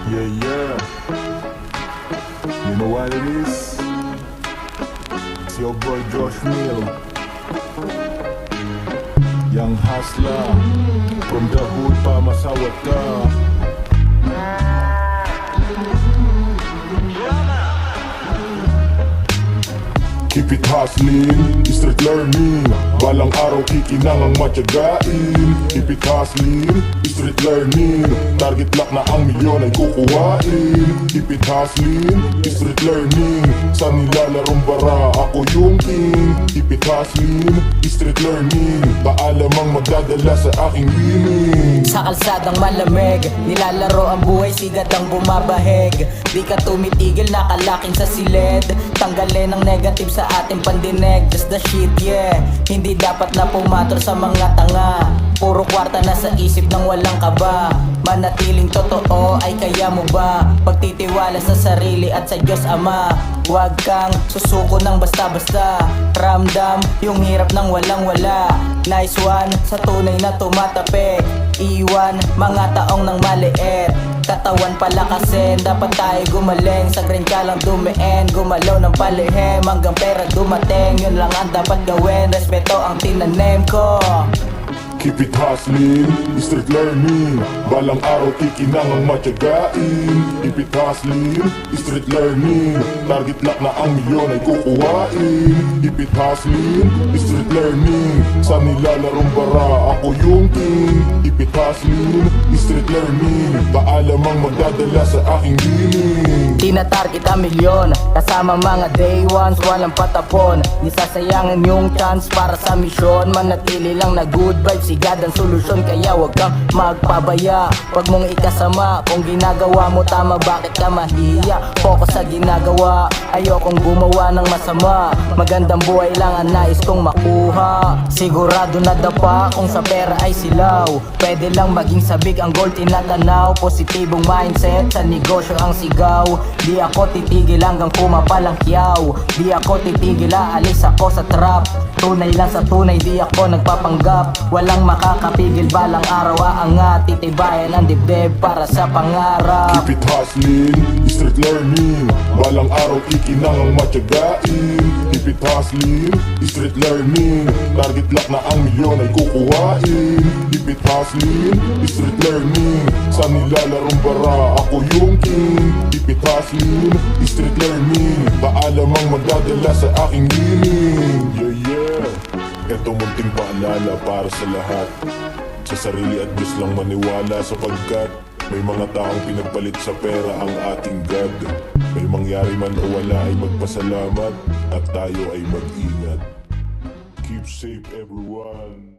Yeah, yeah. You know what it is? It's your boy Josh Mill, young hustler from the hood pa masawat ka. Keep it hustling, street learning. Balang araw kikinang ang matyagain. Keep it hustling, street learning. Target lock na ang milyon ay kukuhain. Keep it hustling, street learning. Sa nilalarong bara, ako yung king. Keep it hustling, street learning. Paalam ang magdadala sa aking winning. Sa kalsadang malamig, nilalaro ang buhay, sigat ang bumabahig. Di ka tumitigil, nakalaking sa silid. Tanggalin ang negative sa ating pandinig. Just the shit, yeah. Hindi dapat na pumatol sa mga tanga. Puro kwarta na sa isip ng walang kaba. Manatiling totoo ay kaya mo ba? Pagtitiwala sa sarili at sa Diyos Ama. Huwag kang susuko ng basta-basta. Ramdam yung hirap ng walang-wala. Nice one sa tunay na tumatapik. Iwan mga taong nang maliit. Katawan palakasin, dapat tayo gumaling. Sa green ka lang dumiin, gumalaw ng palihim. Hanggang pera dumating, yun lang ang dapat gawin. Respeto ang tinanim ko. Keep it hustling, street learning. Balang araw kikinang ang matyagain. Keep it hustling, street learning. Target lock na ang milyon ay kukuhain. Keep it hustling, street learning. Sa nilalarong bara, ako yung king. Keep it hustling, street learning. Paalam ang magdadala sa aking winning. Tinatarget ang milyon, kasama mga day ones, walang patapon. Di sasayangin yung chance para sa misyon. Manatili lang na good vibes, sigad ang solusyon. Kaya wag kang magpabaya, wag mong ikasama. Kung ginagawa mo tama, bakit ka mahiya? Focus sa ginagawa, ayokong gumawa ng masama. Magandang buhay lang ang nais kong makuha. Sigurado na dapa kung sa pera ay silaw. Pwede lang maging sabik ang goal tinatanaw. Positibong mindset sa negosyo ang sigaw. Di ako titigil hanggang pumapalang kiyaw. Di ako titigil, aalis ako sa trap. Tunay lang sa tunay, di ako nagpapanggap. Walang makakapigil, balang araw aangat. Titibayan ang dibdib para sa pangarap. Keep it hustling, street learning. Balang araw kikinang ang matyagain. Keep it hustling, street learning. Target lock na ang milyon ay kukuhain. Keep it hustling, street learning. Sa nilalarong bara, ako yung king. Keep it hustling, street learning. Paalam ang magdadala sa aking winning. Yeah, yeah. Ito munting paalala para sa lahat. Sa sarili at Diyos lang maniwala, sapagkat may mga taong pinagpalit sa pera ang ating God. May mangyari man o wala ay magpasalamat at tayo ay mag-ingat. Keep safe everyone.